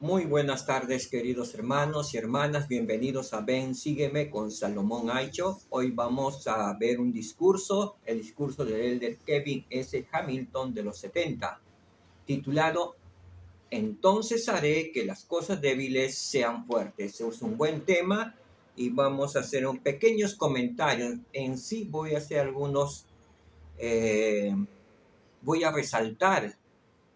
Muy buenas tardes, queridos hermanos y hermanas. Bienvenidos a Ven, Sígueme con Salomón Aicho. Hoy vamos a ver un discurso, el discurso del elder Kevin S. Hamilton de los 70, titulado Entonces haré que las cosas débiles sean fuertes. Es un buen tema y vamos a hacer un pequeños comentarios. En sí voy a hacer voy a resaltar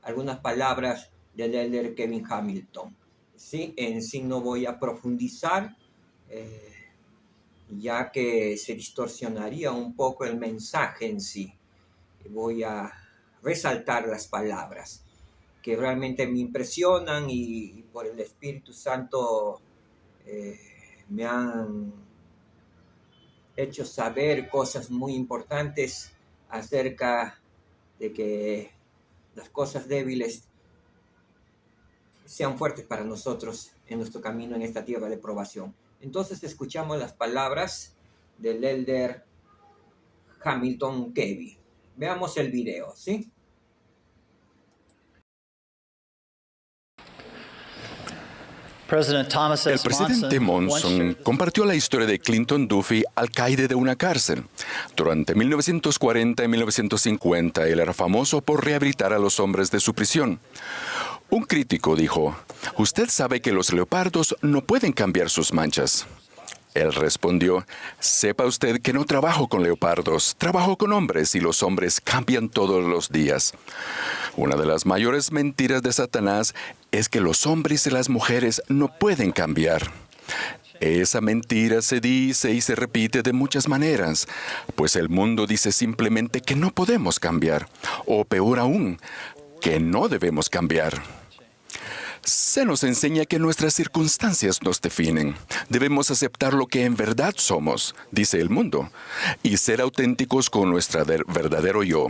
algunas palabras del elder Kevin Hamilton. ¿Sí? En sí no voy a profundizar, eh, ya que se distorsionaría un poco el mensaje en sí. Voy a resaltar las palabras que realmente me impresionan y por el Espíritu Santo eh, me han hecho saber cosas muy importantes acerca de que las cosas débiles sean fuertes para nosotros en nuestro camino en esta tierra de probación. Entonces escuchamos las palabras del elder Hamilton Kevin. Veamos el video, ¿sí? El presidente Monson compartió la historia de Clinton Duffy, alcaide de una cárcel. Durante 1940 y 1950, él era famoso por rehabilitar a los hombres de su prisión. Un crítico dijo, «Usted sabe que los leopardos no pueden cambiar sus manchas». Él respondió, «Sepa usted que no trabajo con leopardos, trabajo con hombres y los hombres cambian todos los días». Una de las mayores mentiras de Satanás es que los hombres y las mujeres no pueden cambiar. Esa mentira se dice y se repite de muchas maneras, pues el mundo dice simplemente que no podemos cambiar, o peor aún, que no debemos cambiar. Se nos enseña que nuestras circunstancias nos definen. Debemos aceptar lo que en verdad somos, dice el mundo, y ser auténticos con nuestro verdadero yo.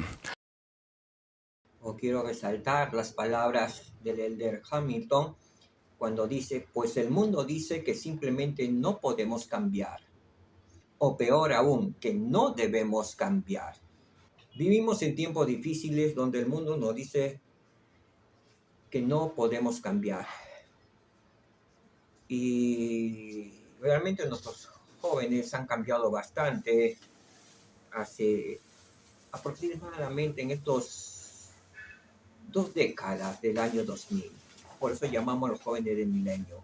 Quiero resaltar las palabras del elder Hamilton cuando dice, pues el mundo dice que simplemente no podemos cambiar, o peor aún, que no debemos cambiar. Vivimos en tiempos difíciles donde el mundo nos dice que no podemos cambiar. Y realmente nuestros jóvenes han cambiado bastante hace aproximadamente en estos 2 décadas del año 2000. Por eso llamamos a los jóvenes del milenio.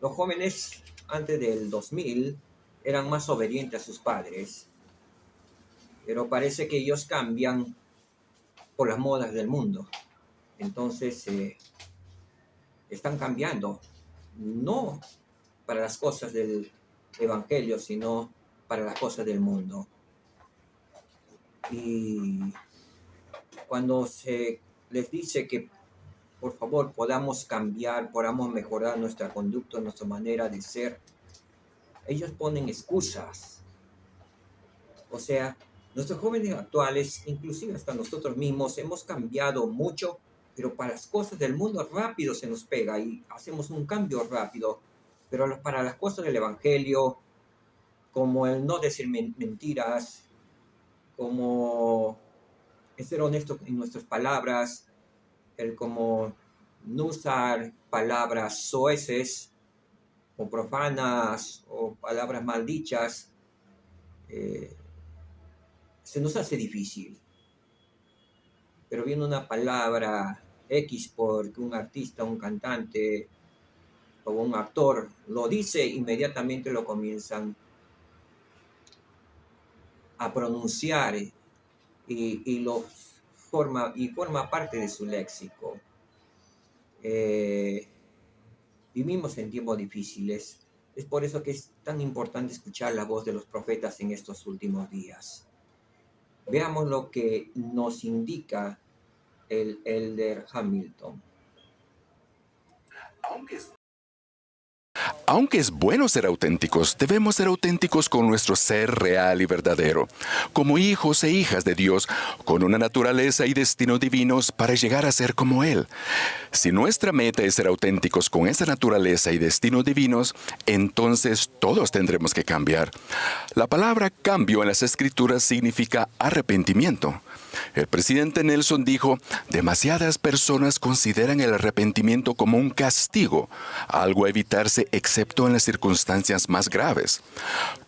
Los jóvenes antes del 2000 eran más obedientes a sus padres, pero parece que ellos cambian por las modas del mundo. Entonces están cambiando, no para las cosas del evangelio, sino para las cosas del mundo. Y cuando se les dice que por favor podamos cambiar, podamos mejorar nuestra conducta, nuestra manera de ser, ellos ponen excusas. O sea, nuestros jóvenes actuales, inclusive hasta nosotros mismos, hemos cambiado mucho, pero para las cosas del mundo rápido se nos pega y hacemos un cambio rápido. Pero para las cosas del evangelio, como el no decir mentiras, como el ser honesto en nuestras palabras, el como no usar palabras soeces o profanas o palabras maldichas, se nos hace difícil. Pero viene una palabra X porque un artista, un cantante o un actor lo dice, inmediatamente lo comienzan a pronunciar y forma parte de su léxico. Vivimos en tiempos difíciles. Es por eso que es tan importante escuchar la voz de los profetas en estos últimos días. Veamos lo que nos indica el elder Hamilton. Aunque es bueno ser auténticos, debemos ser auténticos con nuestro ser real y verdadero, como hijos e hijas de Dios, con una naturaleza y destino divinos para llegar a ser como Él. Si nuestra meta es ser auténticos con esa naturaleza y destino divinos, entonces todos tendremos que cambiar. La palabra cambio en las Escrituras significa arrepentimiento. El presidente Nelson dijo, demasiadas personas consideran el arrepentimiento como un castigo, algo a evitarse excepto en las circunstancias más graves.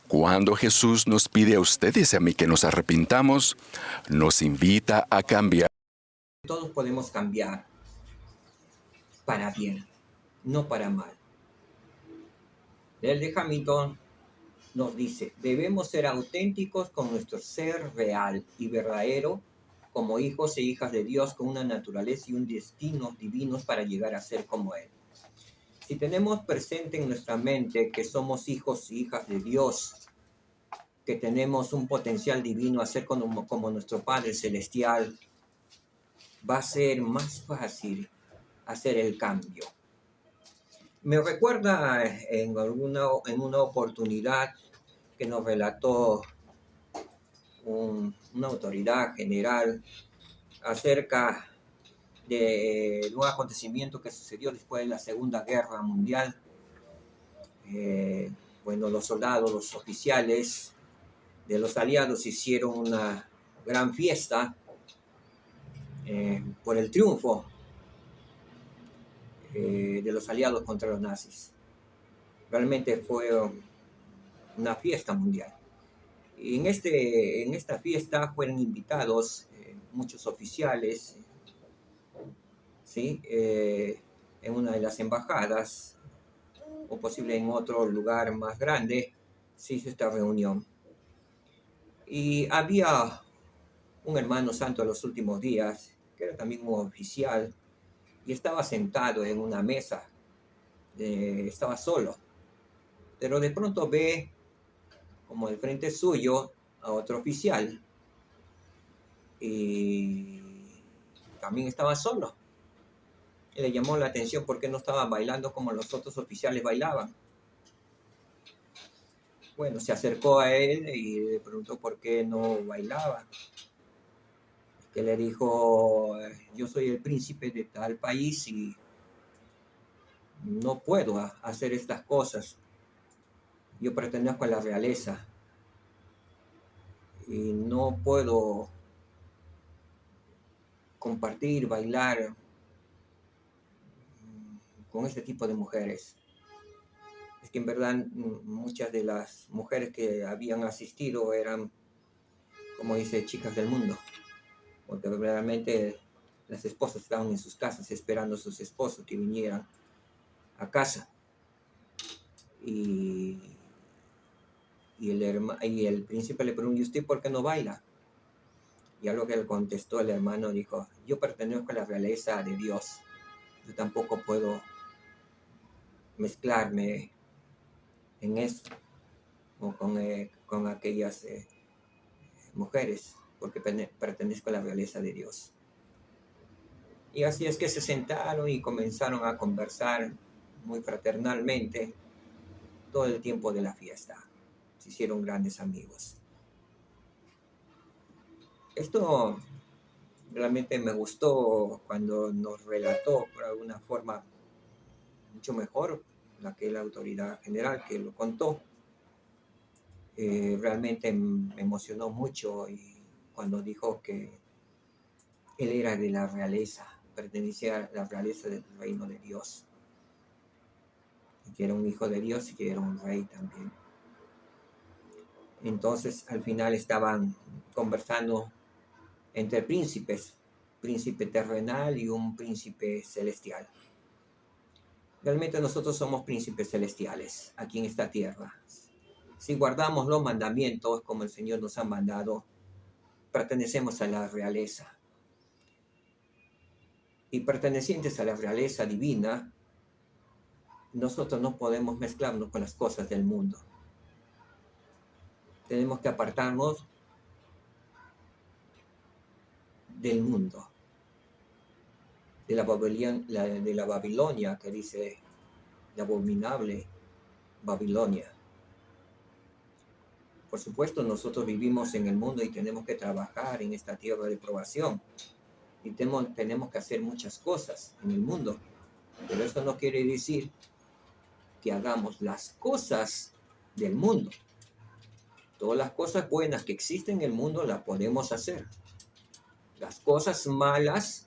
Cuando Jesús nos pide a ustedes y a mí que nos arrepintamos, nos invita a cambiar. Todos podemos cambiar para bien, no para mal. El de Hamilton nos dice, debemos ser auténticos con nuestro ser real y verdadero como hijos e hijas de Dios con una naturaleza y un destino divinos para llegar a ser como Él. Si tenemos presente en nuestra mente que somos hijos e hijas de Dios, que tenemos un potencial divino a ser como nuestro Padre Celestial, va a ser más fácil hacer el cambio. Me recuerda en una oportunidad que nos relató una autoridad general acerca de un acontecimiento que sucedió después de la Segunda Guerra Mundial. Bueno, los soldados, los oficiales de los aliados hicieron una gran fiesta por el triunfo de los aliados contra los nazis. Realmente fue una fiesta mundial. Y en esta fiesta fueron invitados muchos oficiales, ¿sí? En una de las embajadas, o posible en otro lugar más grande, se hizo esta reunión. Y había un hermano santo de los últimos días, que era también un oficial, y estaba sentado en una mesa, estaba solo, pero de pronto ve como al frente suyo a otro oficial, y también estaba solo. Y le llamó la atención porque no estaba bailando como los otros oficiales bailaban. Bueno, se acercó a él y le preguntó por qué no bailaba. Que le dijo, yo soy el príncipe de tal país y no puedo hacer estas cosas. Yo pertenezco a la realeza y no puedo compartir, bailar con este tipo de mujeres. Es que en verdad muchas de las mujeres que habían asistido eran, como dice, chicas del mundo, porque realmente las esposas estaban en sus casas esperando a sus esposos que vinieran a casa. Y el príncipe le preguntó, ¿y usted por qué no baila? Y a lo que le contestó el hermano, dijo, yo pertenezco a la realeza de Dios. Yo tampoco puedo mezclarme en eso o con aquellas mujeres, porque pertenezco a la realeza de Dios. Y así es que se sentaron y comenzaron a conversar muy fraternalmente todo el tiempo de la fiesta. Se hicieron grandes amigos. Esto realmente me gustó cuando nos relató por alguna forma mucho mejor la autoridad general que lo contó. Realmente me emocionó mucho y cuando dijo que él era de la realeza, pertenecía a la realeza del reino de Dios, y que era un hijo de Dios y que era un rey también. Entonces al final estaban conversando entre príncipes, príncipe terrenal y un príncipe celestial. Realmente nosotros somos príncipes celestiales aquí en esta tierra. Si guardamos los mandamientos como el Señor nos ha mandado, pertenecemos a la realeza. Y pertenecientes a la realeza divina, nosotros no podemos mezclarnos con las cosas del mundo. Tenemos que apartarnos del mundo, de la Babilonia, que dice la abominable Babilonia. Por supuesto, nosotros vivimos en el mundo y tenemos que trabajar en esta tierra de probación. Y tenemos que hacer muchas cosas en el mundo. Pero eso no quiere decir que hagamos las cosas del mundo. Todas las cosas buenas que existen en el mundo las podemos hacer. Las cosas malas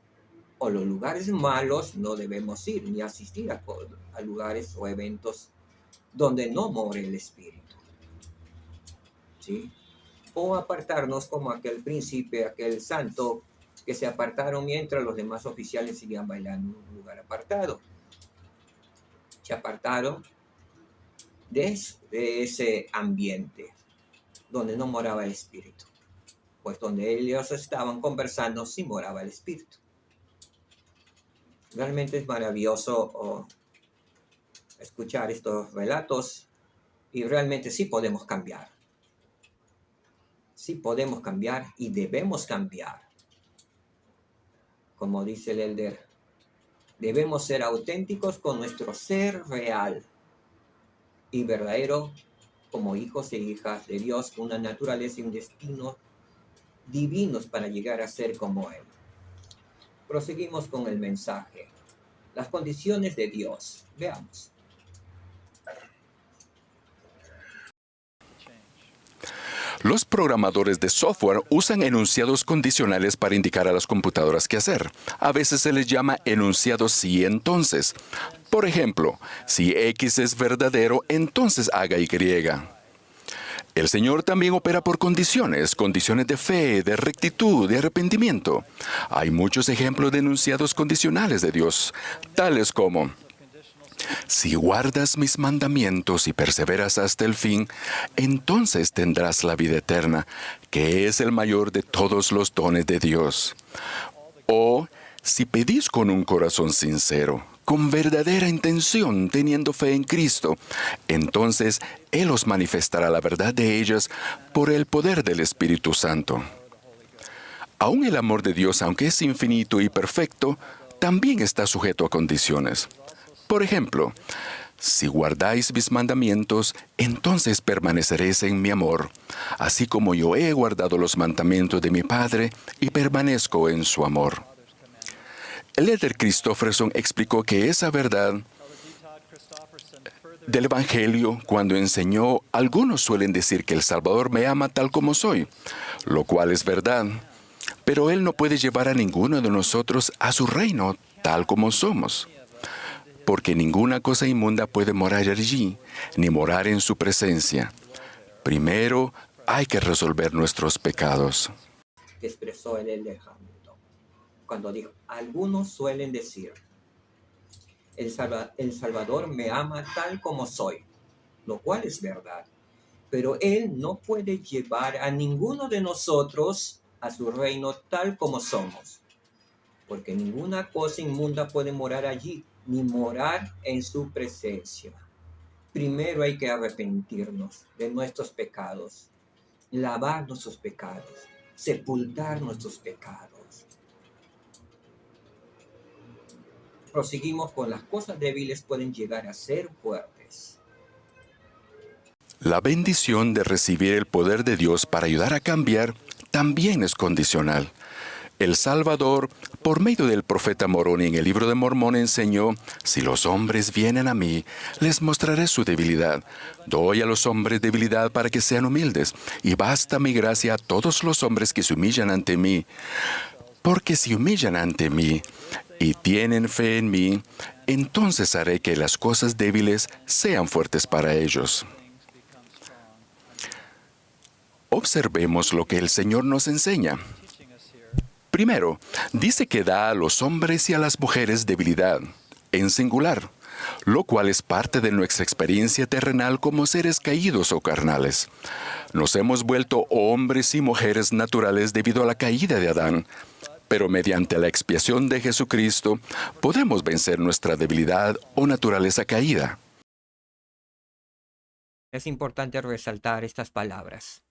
o los lugares malos no debemos ir ni asistir a lugares o eventos donde no more el espíritu, ¿sí? O apartarnos como aquel príncipe, aquel santo que se apartaron mientras los demás oficiales seguían bailando en un lugar apartado. Se apartaron de ese ambiente donde no moraba el espíritu, pues donde ellos estaban conversando sí moraba el espíritu. Realmente es maravilloso escuchar estos relatos y realmente sí podemos cambiar. Sí podemos cambiar y debemos cambiar. Como dice el elder, debemos ser auténticos con nuestro ser real y verdadero como hijos e hijas de Dios, con una naturaleza y un destino divinos para llegar a ser como Él. Proseguimos con el mensaje. Las condiciones de Dios. Veamos. Los programadores de software usan enunciados condicionales para indicar a las computadoras qué hacer. A veces se les llama enunciados sí entonces. Por ejemplo, si X es verdadero, entonces haga Y. El Señor también opera por condiciones de fe, de rectitud, de arrepentimiento. Hay muchos ejemplos de enunciados condicionales de Dios, tales como: si guardas mis mandamientos y perseveras hasta el fin, entonces tendrás la vida eterna, que es el mayor de todos los dones de Dios. O, si pedís con un corazón sincero, con verdadera intención, teniendo fe en Cristo, entonces Él os manifestará la verdad de ellas por el poder del Espíritu Santo. Aún el amor de Dios, aunque es infinito y perfecto, también está sujeto a condiciones. Por ejemplo, si guardáis mis mandamientos, entonces permaneceréis en mi amor, así como yo he guardado los mandamientos de mi Padre y permanezco en su amor. El elder Christofferson explicó que esa verdad del Evangelio, cuando enseñó, algunos suelen decir que el Salvador me ama tal como soy, lo cual es verdad, pero Él no puede llevar a ninguno de nosotros a su reino tal como somos, porque ninguna cosa inmunda puede morar allí, ni morar en su presencia. Primero hay que resolver nuestros pecados. Expresó el elder Hamilton cuando dijo: algunos suelen decir, el Salvador me ama tal como soy, lo cual es verdad, pero Él no puede llevar a ninguno de nosotros a su reino tal como somos, porque ninguna cosa inmunda puede morar allí, ni morar en su presencia. Primero hay que arrepentirnos de nuestros pecados, lavar nuestros pecados, sepultar nuestros pecados. Proseguimos con las cosas débiles pueden llegar a ser fuertes. La bendición de recibir el poder de Dios para ayudar a cambiar también es condicional. El Salvador, por medio del profeta Moroni en el libro de Mormón, enseñó: si los hombres vienen a mí, les mostraré su debilidad. Doy a los hombres debilidad para que sean humildes, y basta mi gracia a todos los hombres que se humillan ante mí. Porque si humillan ante mí y tienen fe en mí, entonces haré que las cosas débiles sean fuertes para ellos. Observemos lo que el Señor nos enseña. Primero, dice que da a los hombres y a las mujeres debilidad, en singular, lo cual es parte de nuestra experiencia terrenal como seres caídos o carnales. Nos hemos vuelto hombres y mujeres naturales debido a la caída de Adán, pero mediante la expiación de Jesucristo podemos vencer nuestra debilidad o naturaleza caída. Es importante resaltar estas palabras.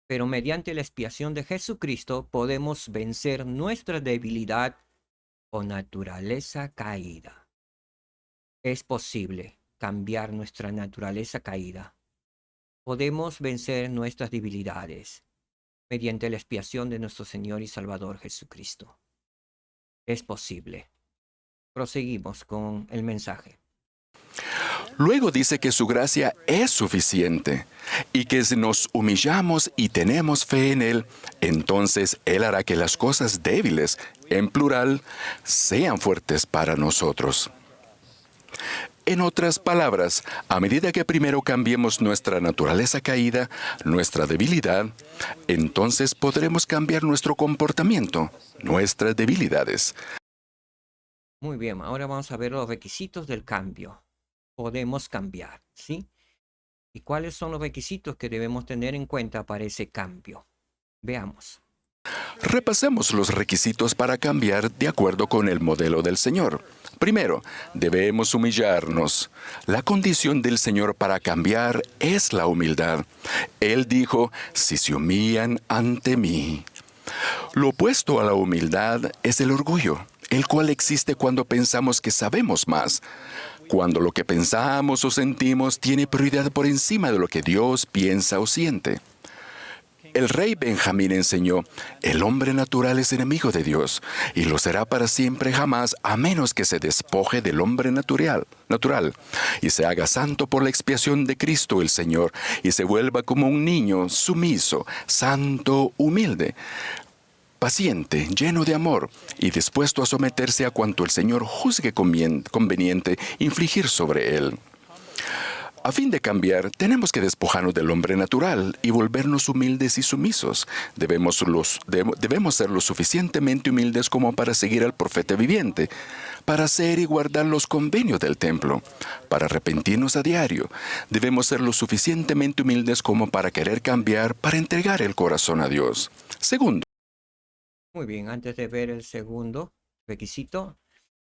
Pero mediante la expiación de Jesucristo podemos vencer nuestra debilidad o naturaleza caída. Es posible cambiar nuestra naturaleza caída. Podemos vencer nuestras debilidades mediante la expiación de nuestro Señor y Salvador Jesucristo. Es posible. Proseguimos con el mensaje. Luego dice que su gracia es suficiente y que si nos humillamos y tenemos fe en Él, entonces Él hará que las cosas débiles, en plural, sean fuertes para nosotros. En otras palabras, a medida que primero cambiemos nuestra naturaleza caída, nuestra debilidad, entonces podremos cambiar nuestro comportamiento, nuestras debilidades. Muy bien, ahora vamos a ver los requisitos del cambio. Podemos cambiar, ¿sí? ¿Y cuáles son los requisitos que debemos tener en cuenta para ese cambio? Veamos. Repasemos los requisitos para cambiar de acuerdo con el modelo del Señor. Primero, debemos humillarnos. La condición del Señor para cambiar es la humildad. Él dijo, si se humillan ante mí. Lo opuesto a la humildad es el orgullo, el cual existe cuando pensamos que sabemos más, cuando lo que pensamos o sentimos tiene prioridad por encima de lo que Dios piensa o siente. El rey Benjamín enseñó, el hombre natural es enemigo de Dios, y lo será para siempre jamás a menos que se despoje del hombre natural, y se haga santo por la expiación de Cristo el Señor, y se vuelva como un niño sumiso, santo, humilde, paciente, lleno de amor, y dispuesto a someterse a cuanto el Señor juzgue conveniente infligir sobre él. A fin de cambiar, tenemos que despojarnos del hombre natural y volvernos humildes y sumisos. Debemos ser lo suficientemente humildes como para seguir al profeta viviente, para hacer y guardar los convenios del templo, para arrepentirnos a diario. Debemos ser lo suficientemente humildes como para querer cambiar, para entregar el corazón a Dios. Segundo, Muy bien, antes de ver el segundo requisito,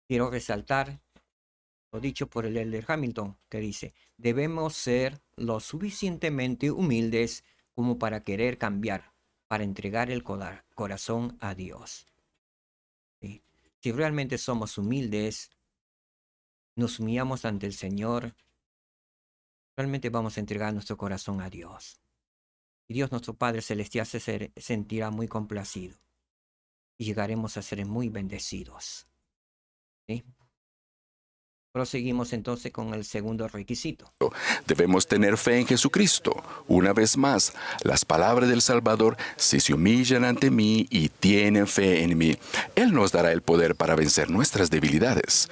quiero resaltar lo dicho por el elder Hamilton, que dice, debemos ser lo suficientemente humildes como para querer cambiar, para entregar el corazón a Dios. ¿Sí? Si realmente somos humildes, nos humillamos ante el Señor, realmente vamos a entregar nuestro corazón a Dios. Y Dios nuestro Padre Celestial se sentirá muy complacido. Y llegaremos a ser muy bendecidos. ¿Sí? Proseguimos entonces con el segundo requisito. debemos tener fe en Jesucristo. Una vez más, las palabras del Salvador, si se humillan ante mí y tienen fe en mí, Él nos dará el poder para vencer nuestras debilidades.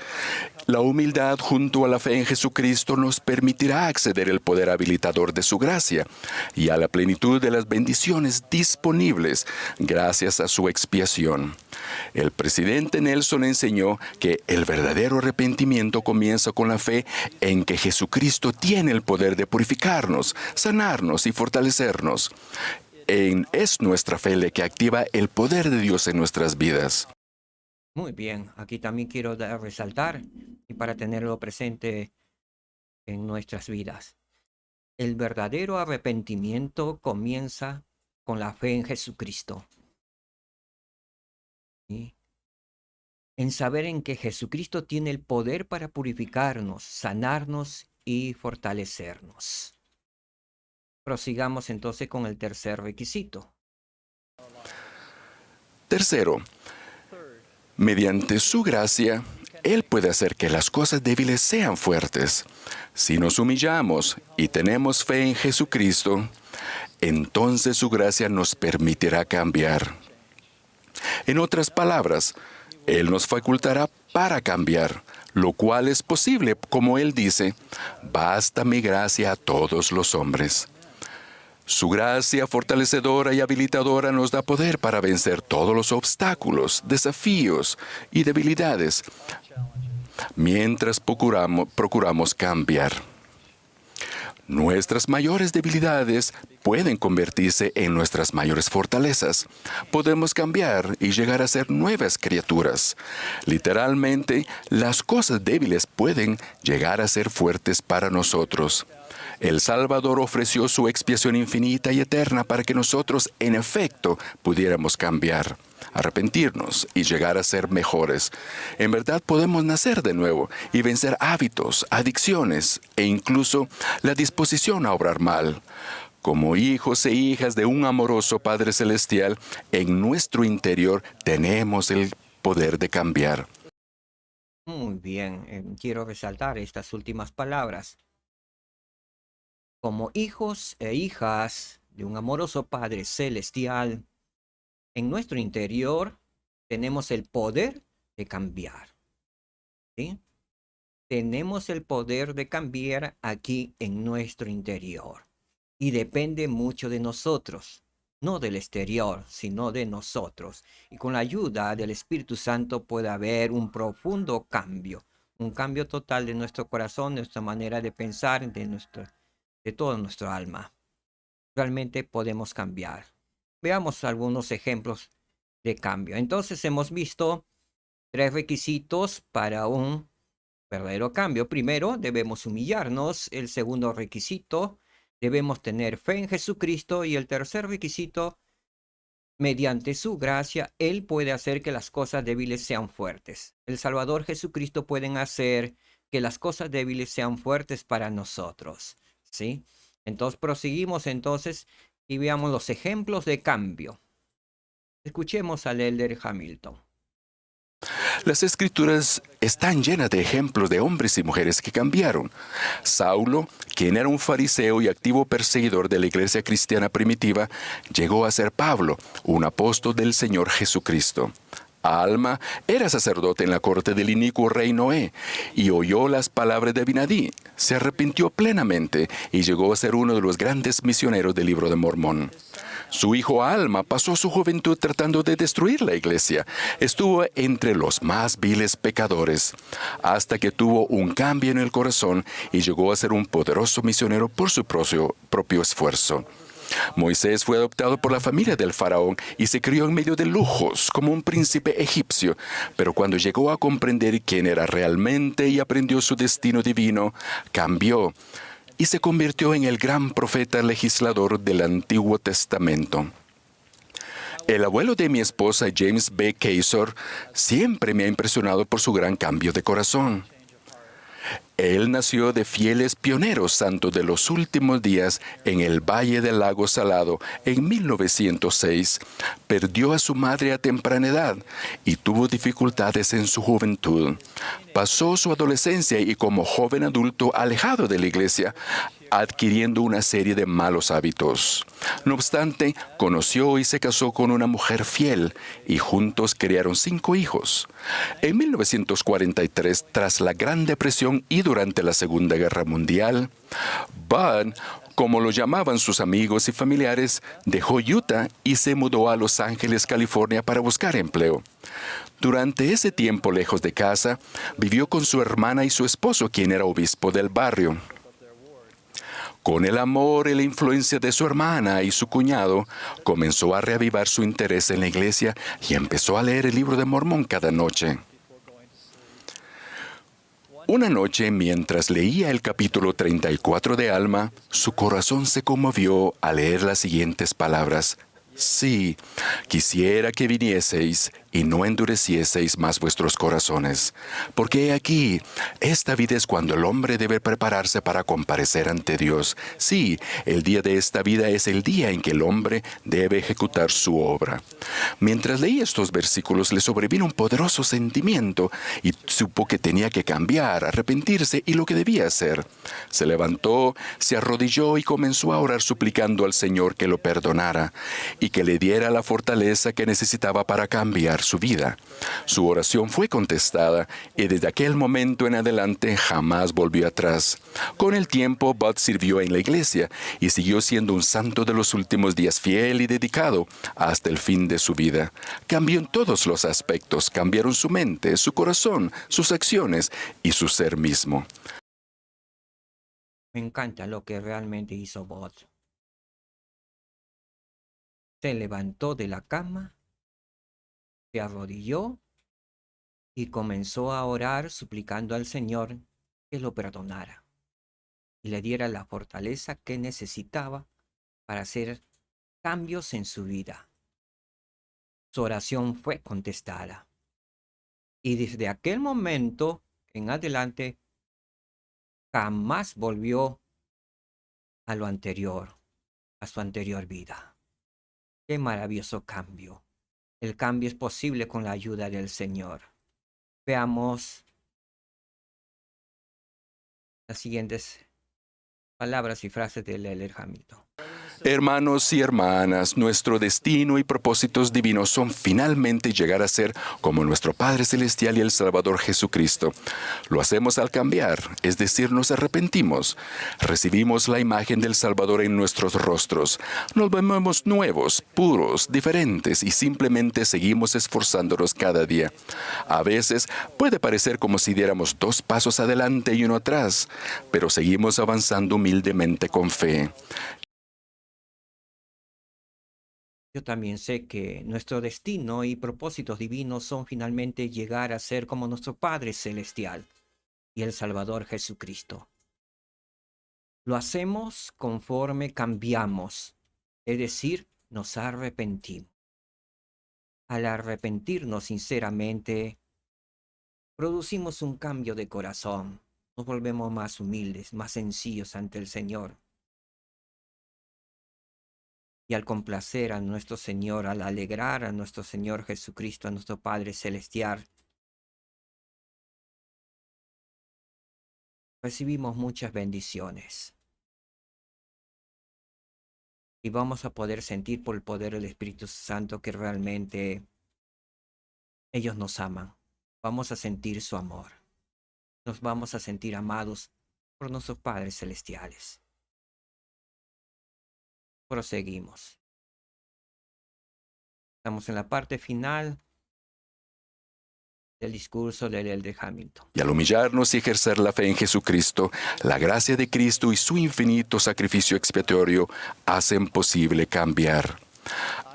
La humildad junto a la fe en Jesucristo nos permitirá acceder al poder habilitador de su gracia y a la plenitud de las bendiciones disponibles gracias a su expiación. El presidente Nelson enseñó que el verdadero arrepentimiento comienza con la fe en que Jesucristo tiene el poder de purificarnos, sanarnos y fortalecernos. Es nuestra fe la que activa el poder de Dios en nuestras vidas. Muy bien, aquí también quiero resaltar, y para tenerlo presente en nuestras vidas, el verdadero arrepentimiento comienza con la fe en Jesucristo. ¿Sí? En saber en que Jesucristo tiene el poder para purificarnos, sanarnos y fortalecernos. Prosigamos entonces con el tercer requisito. Tercero, mediante su gracia, Él puede hacer que las cosas débiles sean fuertes. Si nos humillamos y tenemos fe en Jesucristo, entonces su gracia nos permitirá cambiar. En otras palabras, Él nos facultará para cambiar, lo cual es posible, como Él dice, basta mi gracia a todos los hombres. Su gracia fortalecedora y habilitadora nos da poder para vencer todos los obstáculos, desafíos y debilidades, mientras procuramos cambiar. Nuestras mayores debilidades pueden convertirse en nuestras mayores fortalezas. Podemos cambiar y llegar a ser nuevas criaturas. Literalmente, las cosas débiles pueden llegar a ser fuertes para nosotros. El Salvador ofreció su expiación infinita y eterna para que nosotros, en efecto, pudiéramos cambiar, arrepentirnos y llegar a ser mejores. En verdad podemos nacer de nuevo y vencer hábitos, adicciones e incluso la disposición a obrar mal. Como hijos e hijas de un amoroso Padre Celestial, en nuestro interior tenemos el poder de cambiar. Muy bien, quiero resaltar estas últimas palabras. como hijos e hijas de un amoroso Padre Celestial, en nuestro interior tenemos el poder de cambiar, ¿sí? Tenemos el poder de cambiar aquí en nuestro interior. Y depende mucho de nosotros, no del exterior, sino de nosotros. Y con la ayuda del Espíritu Santo puede haber un profundo cambio, un cambio total de nuestro corazón, de nuestra manera de pensar, de todo nuestro alma. Realmente podemos cambiar. Veamos algunos ejemplos de cambio. Entonces hemos visto 3 requisitos para un verdadero cambio. Primero, debemos humillarnos. El segundo requisito, debemos tener fe en Jesucristo. Y el tercer requisito, mediante su gracia, Él puede hacer que las cosas débiles sean fuertes. El Salvador Jesucristo puede hacer que las cosas débiles sean fuertes para nosotros, ¿sí? Entonces, proseguimos entonces y veamos los ejemplos de cambio. Escuchemos al Elder Hamilton. Las escrituras están llenas de ejemplos de hombres y mujeres que cambiaron. Saulo, quien era un fariseo y activo perseguidor de la iglesia cristiana primitiva, llegó a ser Pablo, un apóstol del Señor Jesucristo. Alma era sacerdote en la corte del inicuo rey Noé y oyó las palabras de Abinadí. Se arrepintió plenamente y llegó a ser uno de los grandes misioneros del Libro de Mormón. Su hijo Alma pasó su juventud tratando de destruir la iglesia. Estuvo entre los más viles pecadores, hasta que tuvo un cambio en el corazón y llegó a ser un poderoso misionero por su propio esfuerzo. Moisés fue adoptado por la familia del faraón y se crió en medio de lujos como un príncipe egipcio, pero cuando llegó a comprender quién era realmente y aprendió su destino divino, cambió y se convirtió en el gran profeta legislador del Antiguo Testamento. El abuelo de mi esposa, James B. Kazor, siempre me ha impresionado por su gran cambio de corazón. Él nació de fieles pioneros santos de los últimos días en el Valle del Lago Salado en 1906. Perdió a su madre a temprana edad y tuvo dificultades en su juventud. Pasó su adolescencia y como joven adulto alejado de la iglesia, adquiriendo una serie de malos hábitos. No obstante, conoció y se casó con una mujer fiel y juntos criaron 5 hijos. En 1943, tras la Gran Depresión y durante la Segunda Guerra Mundial, Bud, como lo llamaban sus amigos y familiares, dejó Utah y se mudó a Los Ángeles, California, para buscar empleo. Durante ese tiempo lejos de casa, vivió con su hermana y su esposo, quien era obispo del barrio. Con el amor y la influencia de su hermana y su cuñado, comenzó a reavivar su interés en la iglesia y empezó a leer el Libro de Mormón cada noche. Una noche, mientras leía el capítulo 34 de Alma, su corazón se conmovió al leer las siguientes palabras: Sí, quisiera que vinieseis y no endurecieseis más vuestros corazones, porque he aquí, esta vida es cuando el hombre debe prepararse para comparecer ante Dios. Sí, el día de esta vida es el día en que el hombre debe ejecutar su obra. Mientras leía estos versículos, le sobrevino un poderoso sentimiento y supo que tenía que cambiar, arrepentirse y lo que debía hacer. Se levantó, se arrodilló y comenzó a orar suplicando al Señor que lo perdonara y que le diera la fortaleza que necesitaba para cambiar su vida. Su oración fue contestada y desde aquel momento en adelante jamás volvió atrás. Con el tiempo, Bud sirvió en la iglesia y siguió siendo un santo de los últimos días, fiel y dedicado hasta el fin de su vida. Cambió en todos los aspectos, cambiaron su mente, su corazón, sus acciones y su ser mismo. Me encanta lo que realmente hizo Bud. Se levantó de la cama, se arrodilló y comenzó a orar suplicando al Señor que lo perdonara y le diera la fortaleza que necesitaba para hacer cambios en su vida. Su oración fue contestada y desde aquel momento en adelante jamás volvió a lo anterior, a su anterior vida. Qué maravilloso cambio. El cambio es posible con la ayuda del Señor. Veamos las siguientes Palabras y frases de Leonard Hamilton. Hermanos y hermanas, nuestro destino y propósitos divinos son finalmente llegar a ser como nuestro Padre Celestial y el Salvador Jesucristo. Lo hacemos al cambiar, es decir, nos arrepentimos. Recibimos la imagen del Salvador en nuestros rostros. Nos vemos nuevos, puros, diferentes y simplemente seguimos esforzándonos cada día. A veces puede parecer como si diéramos 2 pasos adelante y uno atrás, pero seguimos avanzando humildemente con fe. Yo también sé que nuestro destino y propósitos divinos son finalmente llegar a ser como nuestro Padre Celestial y el Salvador Jesucristo. Lo hacemos conforme cambiamos, es decir, nos arrepentimos. Al arrepentirnos sinceramente, producimos un cambio de corazón. Nos volvemos más humildes, más sencillos ante el Señor. Y al complacer a nuestro Señor, al alegrar a nuestro Señor Jesucristo, a nuestro Padre Celestial, recibimos muchas bendiciones. Y vamos a poder sentir por el poder del Espíritu Santo que realmente ellos nos aman. Vamos a sentir su amor. Nos vamos a sentir amados por nuestros padres celestiales. Proseguimos. Estamos en la parte final del discurso del Elder Hamilton. Y al humillarnos y ejercer la fe en Jesucristo, la gracia de Cristo y su infinito sacrificio expiatorio hacen posible cambiar.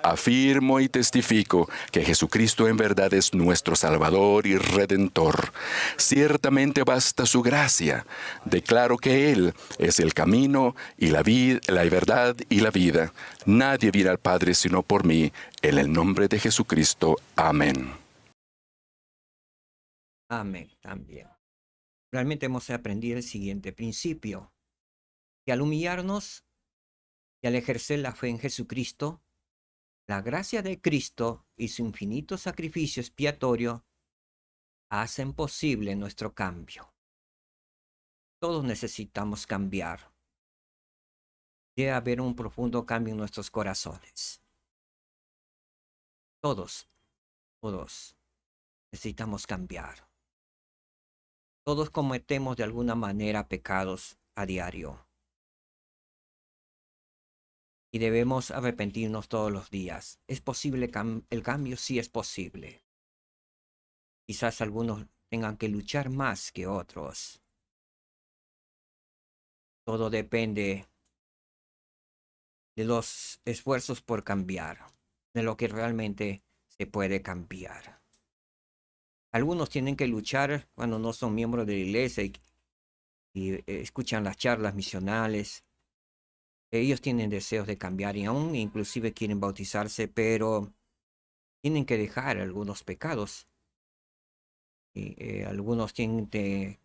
Afirmo y testifico que Jesucristo en verdad es nuestro Salvador y Redentor. Ciertamente basta su gracia. Declaro que Él es el camino y la verdad y la vida. Nadie viene al Padre sino por mí. En el nombre de Jesucristo. Amén. Amén también. Realmente hemos aprendido el siguiente principio, que al humillarnos y al ejercer la fe en Jesucristo, la gracia de Cristo y su infinito sacrificio expiatorio hacen posible nuestro cambio. Todos necesitamos cambiar. Debe haber un profundo cambio en nuestros corazones. Todos necesitamos cambiar. Todos cometemos de alguna manera pecados a diario. Y debemos arrepentirnos todos los días. ¿Es posible el cambio? Sí es posible. Quizás algunos tengan que luchar más que otros. Todo depende de los esfuerzos por cambiar, de lo que realmente se puede cambiar. Algunos tienen que luchar cuando no son miembros de la iglesia y escuchan las charlas misionales. Ellos tienen deseos de cambiar y aún inclusive quieren bautizarse, pero tienen que dejar algunos pecados. Y algunos tienen que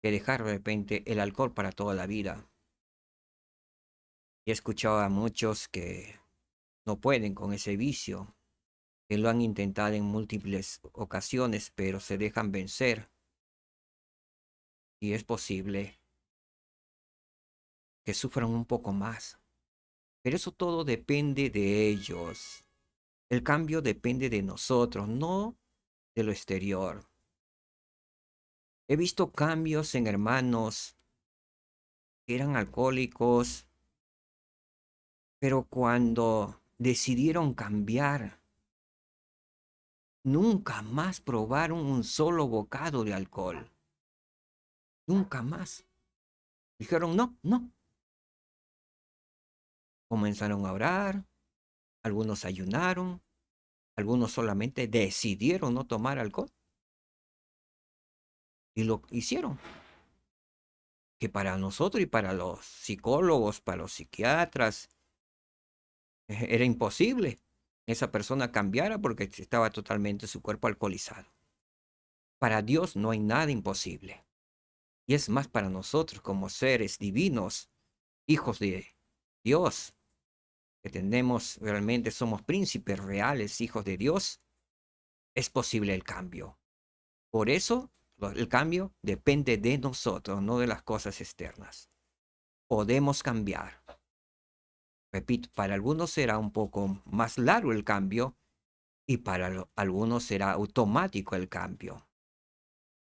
dejar de repente el alcohol para toda la vida. Y he escuchado a muchos que no pueden con ese vicio, que lo han intentado en múltiples ocasiones, pero se dejan vencer. Y es posible que sufran un poco más. Pero eso todo depende de ellos. El cambio depende de nosotros, no de lo exterior. He visto cambios en hermanos que eran alcohólicos, pero cuando decidieron cambiar, nunca más probaron un solo bocado de alcohol. Nunca más. Dijeron, no, no. Comenzaron a orar, algunos ayunaron, algunos solamente decidieron no tomar alcohol. Y lo hicieron. Que para nosotros y para los psicólogos, para los psiquiatras, era imposible esa persona cambiara porque estaba totalmente su cuerpo alcoholizado. Para Dios no hay nada imposible. Y es más para nosotros como seres divinos, hijos de Dios, que tenemos realmente, somos príncipes reales, hijos de Dios, es posible el cambio. Por eso el cambio depende de nosotros, no de las cosas externas. podemos cambiar. Repito, para algunos será un poco más largo el cambio y para algunos será automático el cambio.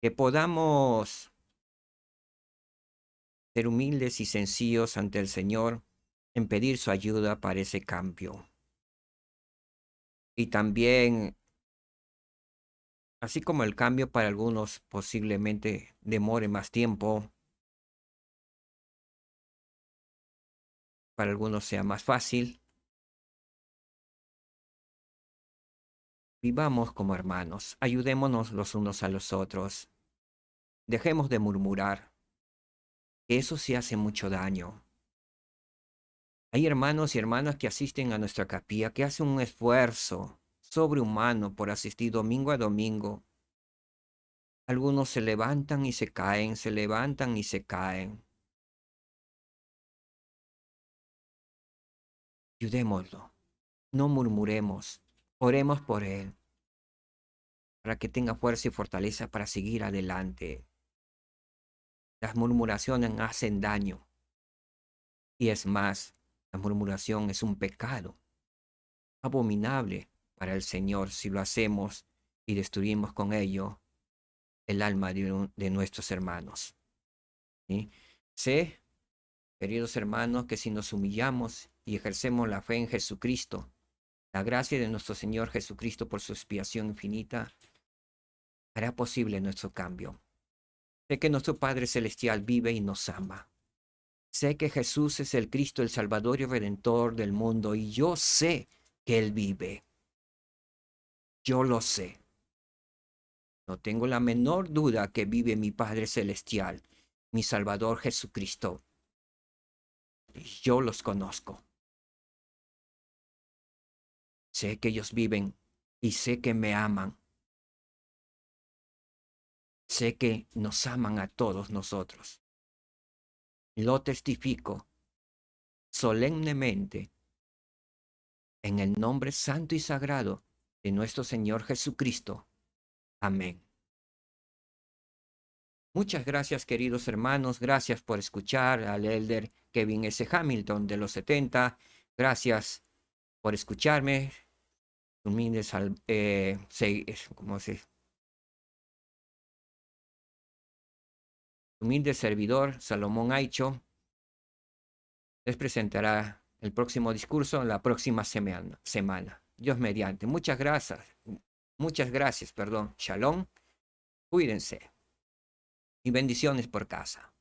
Que podamos ser humildes y sencillos ante el Señor en pedir su ayuda para ese cambio. Y también, así como el cambio para algunos posiblemente demore más tiempo, para algunos sea más fácil, vivamos como hermanos, ayudémonos los unos a los otros, dejemos de murmurar, que eso sí hace mucho daño. Hay hermanos y hermanas que asisten a nuestra capilla, que hacen un esfuerzo sobrehumano por asistir domingo a domingo. Algunos se levantan y se caen, se levantan y se caen. Ayudémoslo, no murmuremos, oremos por él, para que tenga fuerza y fortaleza para seguir adelante. Las murmuraciones hacen daño. Y es más, la murmuración es un pecado abominable para el Señor si lo hacemos y destruimos con ello el alma de nuestros hermanos. ¿Sí? Sé, queridos hermanos, que si nos humillamos y ejercemos la fe en Jesucristo, la gracia de nuestro Señor Jesucristo por su expiación infinita hará posible nuestro cambio. Sé que nuestro Padre Celestial vive y nos ama. Sé que Jesús es el Cristo, el Salvador y Redentor del mundo, y yo sé que Él vive. Yo lo sé. No tengo la menor duda que vive mi Padre Celestial, mi Salvador Jesucristo. Y yo los conozco. Sé que ellos viven y sé que me aman. Sé que nos aman a todos nosotros. Lo testifico solemnemente en el nombre santo y sagrado de nuestro Señor Jesucristo. Amén. Muchas gracias, queridos hermanos. Gracias por escuchar al elder Kevin S. Hamilton de los 70. Gracias por escucharme. Humilde servidor, Salomón Aicho, les presentará el próximo discurso la próxima semana. Dios mediante. Muchas gracias. Muchas gracias, perdón. Shalom. Cuídense. Y bendiciones por casa.